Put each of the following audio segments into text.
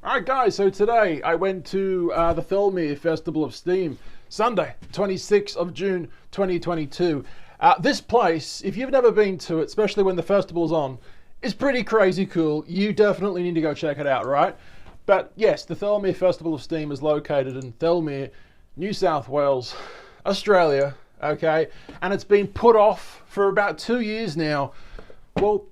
Alright guys, so today I went to the Thirlmere Festival of Steam, Sunday, 26th of June 2022. This place, if you've never been to it, especially when the festival's on, is pretty crazy cool. You definitely need to go check it out, right? But yes, the Thirlmere Festival of Steam is located in Thirlmere, New South Wales, Australia, okay? And it's been put off for about 2 years now. Well,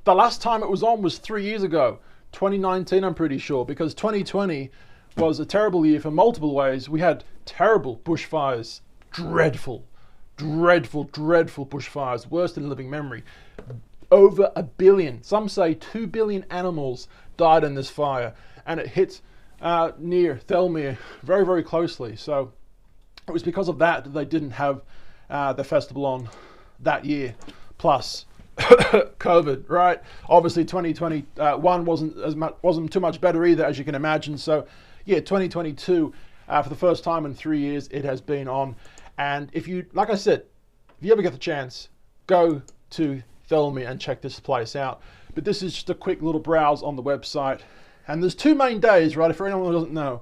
the last time it was on was 3 years ago. 2019, I'm pretty sure, because 2020 was a terrible year for multiple ways. We had terrible bushfires, dreadful bushfires, worse than living memory. Over 1 billion, some say 2 billion animals died in this fire, and it hit near Thirlmere very, very closely. So it was because of that they didn't have the festival on that year. Plus COVID, right? Obviously 2021 wasn't too much better either, as you can imagine. So yeah, 2022 for the first time in 3 years it has been on. And if you, like I said, if you ever get the chance, go to Thirlmere and check this place out. But this is just a quick little browse on the website, and there's two main days, right? For anyone who doesn't know,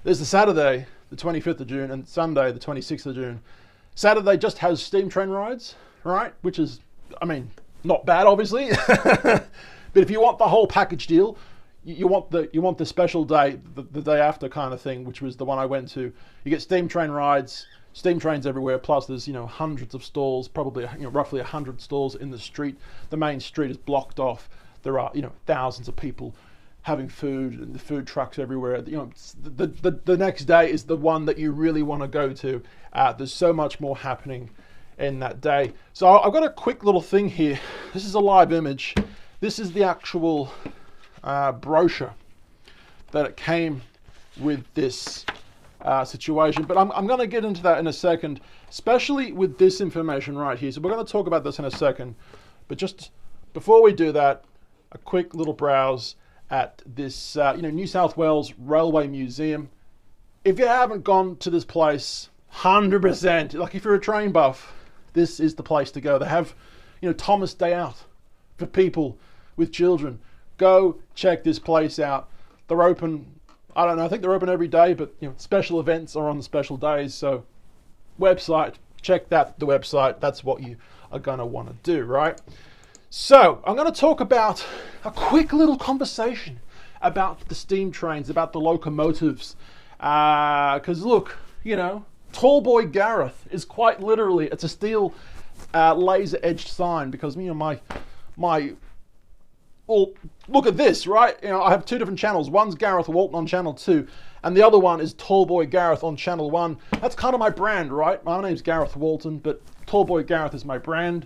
there's the Saturday the 25th of June and Sunday the 26th of June. Saturday just has steam train rides, right? Which is, I mean, not bad, obviously. But if you want the whole package deal, you want the special day, the day after kind of thing, which was the one I went to. You get steam train rides, steam trains everywhere. Plus, there's hundreds of stalls, probably roughly 100 stalls in the street. The main street is blocked off. There are thousands of people having food, and the food trucks everywhere. The next day is the one that you really want to go to. There's so much more happening in that day. So I've got a quick little thing here. This is a live image. This is the actual brochure that it came with this situation, but I'm going to get into that in a second, especially with this information right here. So we're going to talk about this in a second, but just before we do that, a quick little browse at this New South Wales Railway Museum. If you haven't gone to this place, 100%, like if you're a train buff, this is the place to go. They have, Thomas Day out for people with children. Go check this place out. They're open, I don't know, I think they're open every day, but special events are on the special days. So website, check the website. That's what you are going to want to do, right? So I'm going to talk about a quick little conversation about the steam trains, about the locomotives. Because look, Tall Boy Gareth is quite literally, it's a steel laser edged sign, because well, look at this, right? I have two different channels. One's Gareth Walton on channel 2, and the other one is Tall Boy Gareth on channel 1. That's kind of my brand, right? My name's Gareth Walton, but Tall Boy Gareth is my brand.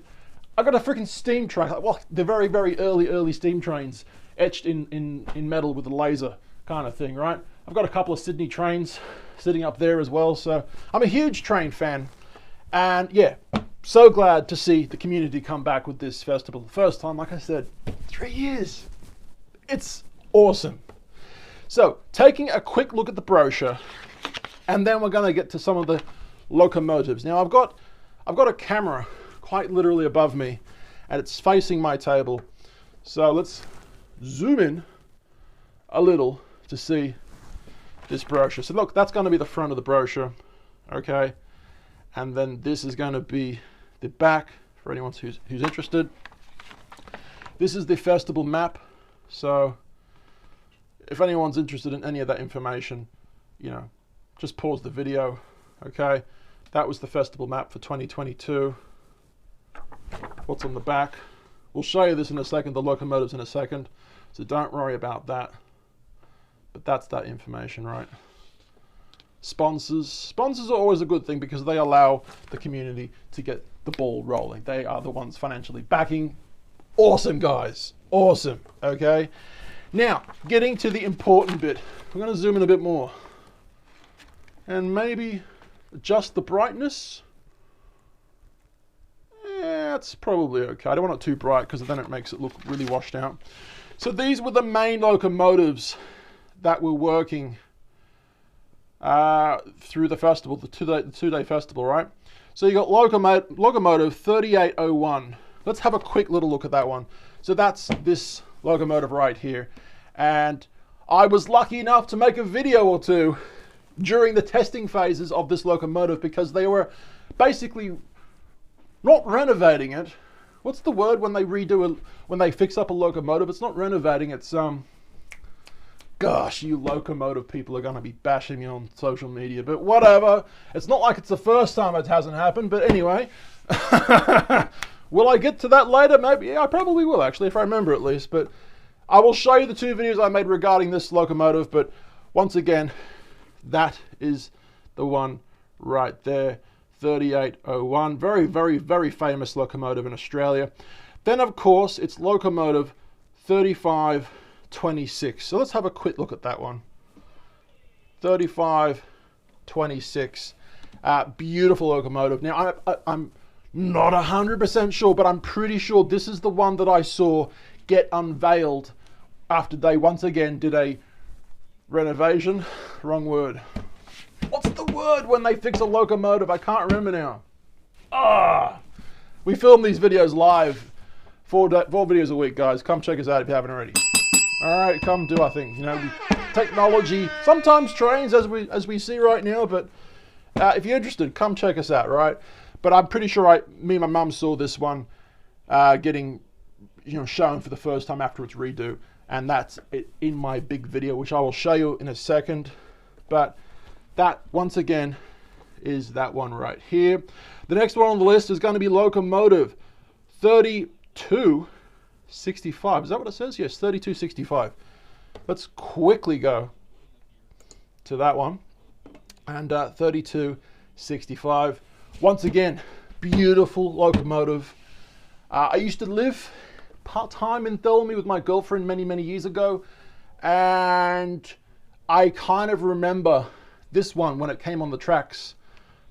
I got a freaking steam train, well, the very, very early steam trains etched in metal with a laser kind of thing, right? I've got a couple of Sydney trains sitting up there as well, so I'm a huge train fan. And yeah, so glad to see the community come back with this festival. First time, like I said, 3 years. It's awesome. So, taking a quick look at the brochure, and then we're going to get to some of the locomotives. Now, I've got a camera quite literally above me, and it's facing my table. So let's zoom in a little to see this brochure. So look, that's going to be the front of the brochure, okay? And then this is going to be the back for anyone who's interested. This is the festival map. So if anyone's interested in any of that information, just pause the video, okay? That was the festival map for 2022. What's on the back? We'll show you this in a second, the locomotives in a second, so don't worry about that. But that's that information, right? Sponsors are always a good thing, because they allow the community to get the ball rolling. They are the ones financially backing. Awesome, guys. Awesome. Okay. Now, getting to the important bit. We're going to zoom in a bit more. And maybe adjust the brightness. Yeah, that's probably okay. I don't want it too bright, because then it makes it look really washed out. So these were the main locomotives that were working through the festival, the two-day festival, right? So you got locomotive 3801. Let's have a quick little look at that one. So that's this locomotive right here. And I was lucky enough to make a video or two during the testing phases of this locomotive because they were basically not renovating it. What's the word when they when they fix up a locomotive? It's not renovating, it's gosh, you locomotive people are going to be bashing me on social media, but whatever. It's not like it's the first time it hasn't happened, but anyway. Will I get to that later? Maybe. Yeah, I probably will, actually, if I remember at least. But I will show you the 2 videos I made regarding this locomotive. But once again, that is the one right there. 3801. Very, very, very famous locomotive in Australia. Then, of course, it's locomotive 3526. So let's have a quick look at that one. 3526. Beautiful locomotive. Now, I'm not 100% sure, but I'm pretty sure this is the one that I saw get unveiled after they once again did a renovation. Wrong word. What's the word when they fix a locomotive? I can't remember now. We film these videos live. 4 videos a week, guys. Come check us out if you haven't already. All right, come do our thing. You know, technology sometimes trains as we see right now, but if you're interested, come check us out, right? But I'm pretty sure me and my mum saw this one getting, shown for the first time after its redo, and that's it in my big video, which I will show you in a second. But that, once again, is that one right here. The next one on the list is going to be Locomotive 3265. Is that what it says? Yes, 3265. Let's quickly go to that one. And 3265. Once again, beautiful locomotive. I used to live part-time in Thirlmere with my girlfriend many, many years ago. And I kind of remember this one when it came on the tracks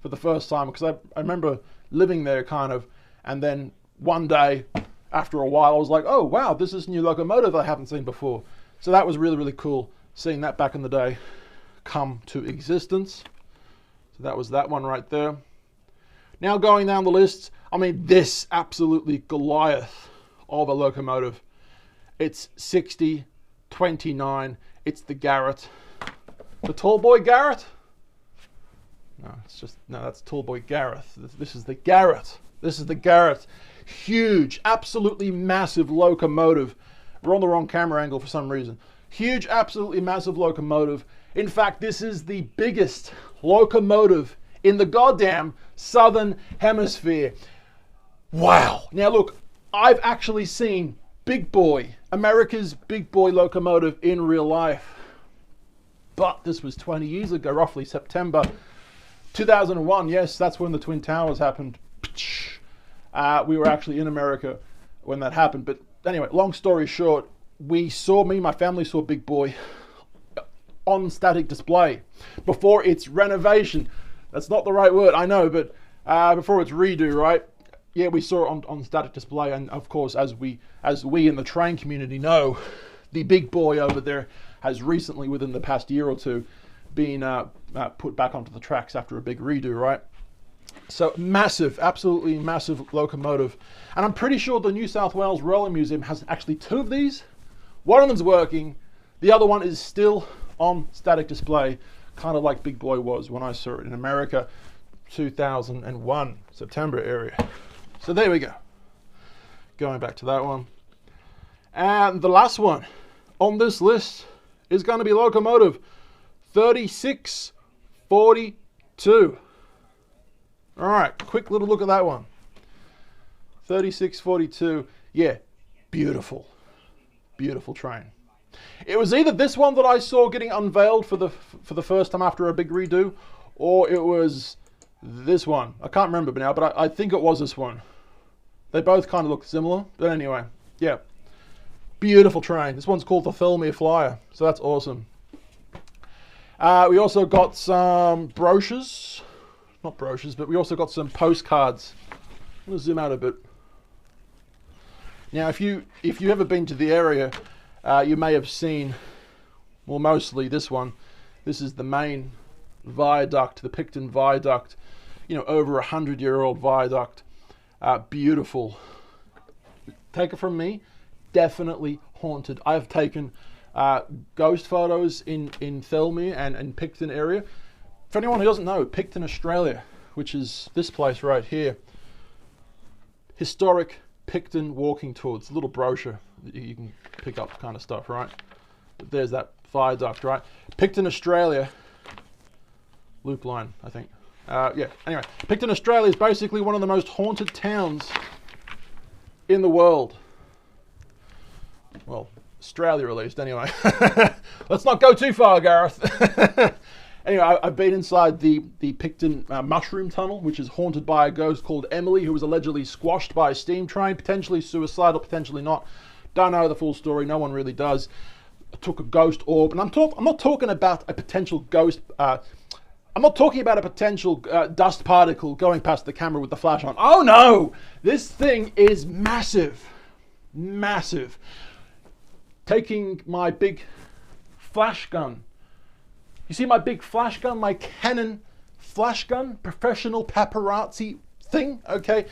for the first time. Because I remember living there kind of. And then one day, after a while, I was like, oh, wow, this is a new locomotive I haven't seen before. So that was really, really cool, seeing that back in the day come to existence. So that was that one right there. Now going down the list, I mean, this absolutely Goliath of a locomotive. It's 6029. It's the Gareth. The tall boy Gareth? No, that's tall boy Gareth. This is the Gareth. This is the Gareth. Huge, absolutely massive locomotive. We're on the wrong camera angle for some reason. Huge, absolutely massive locomotive. In fact, this is the biggest locomotive in the goddamn Southern Hemisphere. Wow. Now look, I've actually seen Big Boy, America's Big Boy locomotive in real life. But this was 20 years ago, roughly September 2001. Yes, that's when the Twin Towers happened. We were actually in America when that happened. But anyway, long story short, me and my family saw Big Boy on static display before its renovation. That's not the right word, I know, but before its redo, right? Yeah, we saw it on static display, and of course, as we in the train community know, the Big Boy over there has recently, within the past year or two, been put back onto the tracks after a big redo, right? So massive, absolutely massive locomotive. And I'm pretty sure the New South Wales Railway Museum has actually 2 of these. One of them's working, the other one is still on static display, kind of like Big Boy was when I saw it in America, 2001, September area. So there we go. Going back to that one. And the last one on this list is going to be Locomotive 3642. All right, quick little look at that one. 3642. Yeah, beautiful. Beautiful train. It was either this one that I saw getting unveiled for the first time after a big redo, or it was this one. I can't remember now, but I think it was this one. They both kind of look similar, but anyway, yeah. Beautiful train. This one's called the Filmier Flyer, so that's awesome. We also got some brochures. Not brochures, but we also got some postcards. I'm going to zoom out a bit. Now, if you ever been to the area, you may have seen, well, mostly this one. This is the main viaduct, the Picton Viaduct. You know, over 100-year-old viaduct. Beautiful. Take it from me, definitely haunted. I have taken ghost photos in Thirlmere and Picton area. For anyone who doesn't know, Picton, Australia, which is this place right here, historic Picton walking tour. It's a little brochure that you can pick up kind of stuff, right? There's that viaduct, right? Picton, Australia, loop line, I think. Yeah, anyway, Picton, Australia is basically one of the most haunted towns in the world. Well, Australia at least, anyway. Let's not go too far, Gareth. Anyway, I've been inside the Picton mushroom tunnel, which is haunted by a ghost called Emily, who was allegedly squashed by a steam train, potentially suicidal, potentially not. Don't know the full story, no one really does. I took a ghost orb, and I'm not talking about a potential ghost, I'm not talking about a potential dust particle going past the camera with the flash on. Oh no! This thing is massive. Massive. Taking my big flash gun. You see my big flash gun, my Canon flash gun, professional paparazzi thing, okay?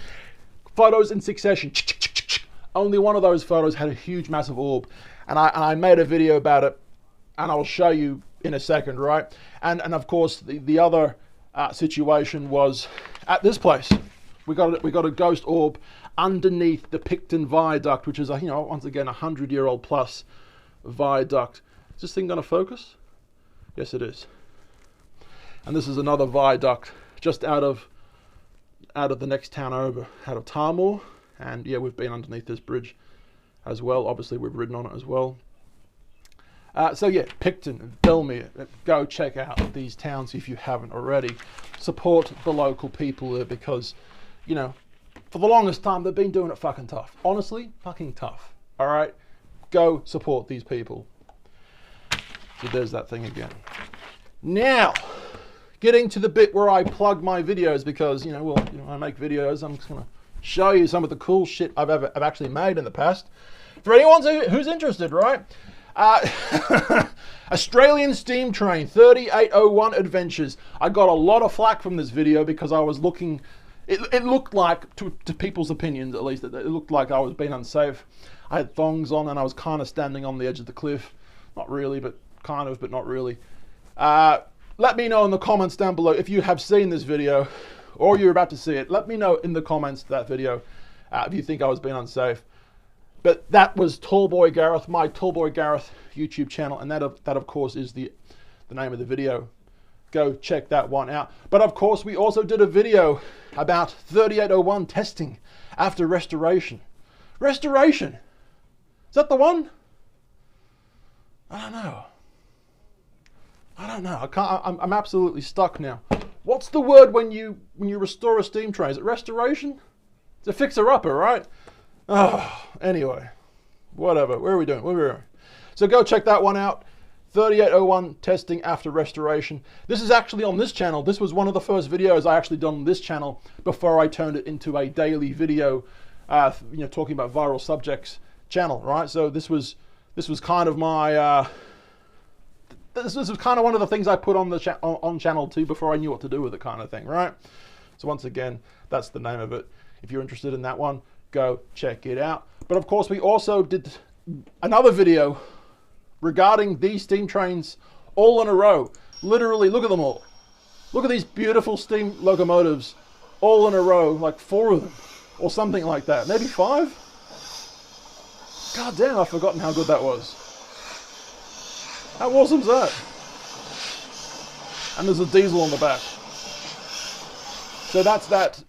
Photos in succession. Only one of those photos had a huge, massive orb. And I made a video about it, and I'll show you in a second, right? And of course, the other situation was at this place. We got a ghost orb underneath the Picton Viaduct, which is, you know, once again, 100-year-old plus viaduct. Is this thing going to focus? Yes, it is. And this is another viaduct just out of the next town over, out of Thirlmere. And yeah, we've been underneath this bridge as well. Obviously, we've ridden on it as well. So yeah, Picton, Filmier, go check out these towns if you haven't already. Support the local people there because, you know, for the longest time, they've been doing it fucking tough. Honestly, fucking tough. All right? Go support these people. So there's that thing again. Now, getting to the bit where I plug my videos because, you know, well, you know, I make videos. I'm just going to show you some of the cool shit I've actually made in the past. For anyone who's interested, right? Australian Steam Train 3801 Adventures. I got a lot of flack from this video because I was looking... It looked like, to people's opinions at least, it looked like I was being unsafe. I had thongs on and I was kind of standing on the edge of the cliff. Not really, but kind of, but not really. Let me know in the comments down below if you have seen this video or you're about to see it. Let me know in the comments to that video if you think I was being unsafe. But that was Tallboy Gareth, my Tallboy Gareth YouTube channel, and that of course is the name of the video. Go check that one out. But of course, we also did a video about 3801 testing after restoration. Restoration? Is that the one? I don't know. I don't know. I'm absolutely stuck now. What's the word when you restore a steam train? Is it restoration? It's a fixer-upper, right? Oh, anyway, whatever. Where are we doing? Where are we? So go check that one out. 3801 testing after restoration. This is actually on this channel. This was one of the first videos I actually done on this channel before I turned it into a daily video, you know, talking about viral subjects channel, right? So this was kind of my this was kind of one of the things I put on the on channel 2 before I knew what to do with it, kind of thing, right? So once again, that's the name of it. If you're interested in that one, go check it out. But of course, we also did another video regarding these steam trains all in a row. Literally, look at them all. Look at these beautiful steam locomotives all in a row, like 4 of them or something like that. Maybe 5? God damn, I've forgotten how good that was. How awesome is that? And there's a diesel on the back. So that's that.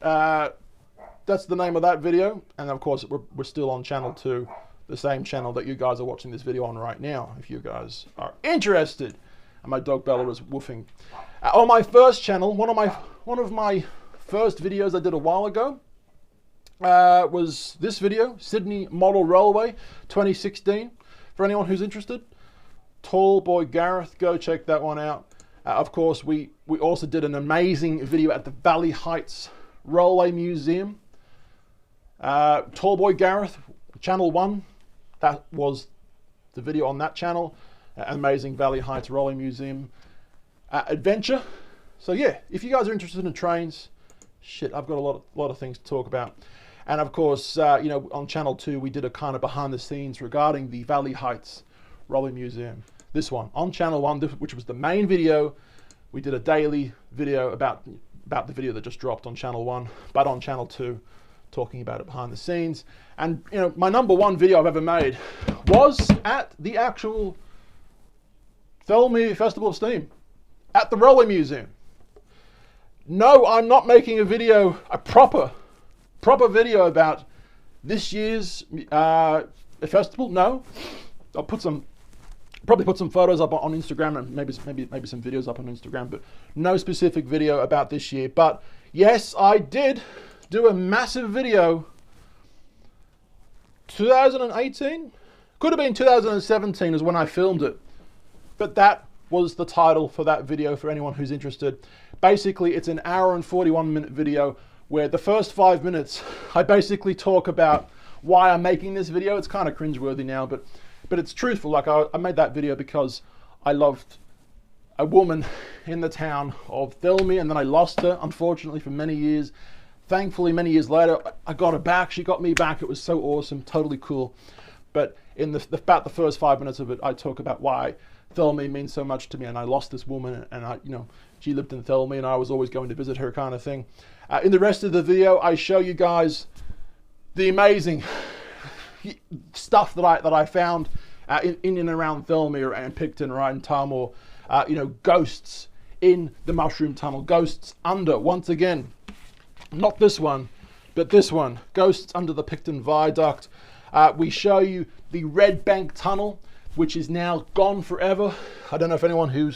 That's the name of that video. And of course, we're still on channel 2. The same channel that you guys are watching this video on right now, if you guys are interested. And my dog Bella was woofing. On my first channel, one of my first videos I did a while ago was this video, Sydney Model Railway 2016. For anyone who's interested, Tallboy Gareth, go check that one out. Of course, we also did an amazing video at the Valley Heights Railway Museum. Tallboy Gareth, channel 1. That was the video on that channel. Amazing Valley Heights Railway Museum adventure. So yeah, if you guys are interested in trains, shit, I've got a lot of things to talk about. And of course, you know, on channel 2, we did a kind of behind the scenes regarding the Valley Heights Rolling Museum. This one on Channel 1, which was the main video. We did a daily video about the video that just dropped on Channel 1, but on Channel 2, talking about it behind the scenes. And you know, my #1 video I've ever made was at the actual Thirlmere Festival of Steam, at the Rolling Museum. No, I'm not making a video, a proper video about this year's festival. No, I'll probably put some photos up on Instagram and maybe some videos up on Instagram, but no specific video about this year. But yes, I did do a massive video 2018, could have been 2017 is when I filmed it, but that was the title for that video for anyone who's interested. Basically, it's an hour and 41-minute video where the first 5 minutes I basically talk about why I'm making this video. It's kind of cringeworthy now, but it's truthful. Like I made that video because I loved a woman in the town of Thirlmere, and then I lost her, unfortunately, for many years. Thankfully, many years later, I got her back. She got me back. It was so awesome, totally cool. But in about the first 5 minutes of it, I talk about why Thirlmere means so much to me, and I lost this woman, and she lived in Thirlmere, and I was always going to visit her, kind of thing. In the rest of the video, I show you guys the amazing stuff that I found in and around Thirlmere and Picton, right, and Thirlmere. Ghosts in the Mushroom Tunnel, ghosts under, once again, not this one, but this one, ghosts under the Picton Viaduct. We show you the Red Bank Tunnel, which is now gone forever. I don't know if anyone who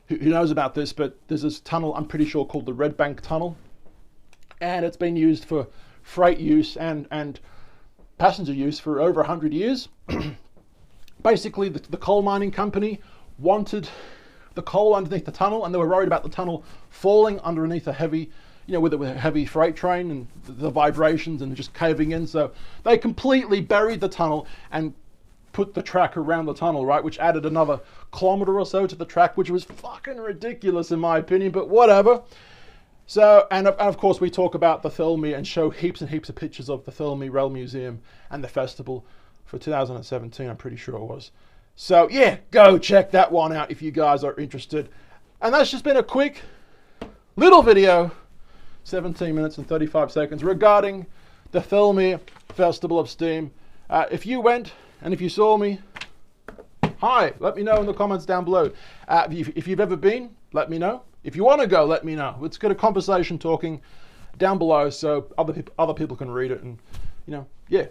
knows about this, but there's this tunnel, I'm pretty sure, called the Red Bank Tunnel, and it's been used for freight use and passenger use for over 100 years. Basically, the coal mining company wanted the coal underneath the tunnel, and they were worried about the tunnel falling underneath a heavy, with a heavy freight train and the vibrations and just caving in. So they completely buried the tunnel and put the track around the tunnel, right, which added another kilometer or so to the track, which was fucking ridiculous in my opinion, but whatever. So, and of course we talk about the Thirlmere and show heaps and heaps of pictures of the Thirlmere Rail Museum and the festival for 2017, I'm pretty sure it was. So yeah, go check that one out if you guys are interested. And that's just been a quick little video, 17 minutes and 35 seconds, regarding the Filmier Festival of Steam. If you went and if you saw me, hi, let me know in the comments down below. If you've ever been, let me know. If you want to go, let me know. Let's get a conversation talking down below so other people can read it, and yeah.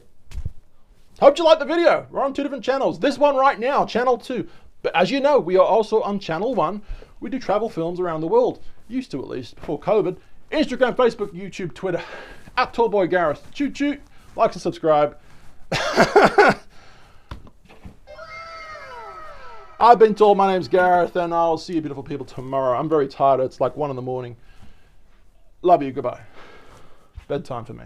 Hope you liked the video. We're on 2 different channels. This one right now, Channel 2. But as you know, we are also on Channel 1. We do travel films around the world. Used to, at least, before COVID. Instagram, Facebook, YouTube, Twitter. At Tallboy Gareth. Choot choot. Like and subscribe. I've been told, my name's Gareth, and I'll see you beautiful people tomorrow. I'm very tired. It's like 1 in the morning. Love you. Goodbye. Bedtime for me.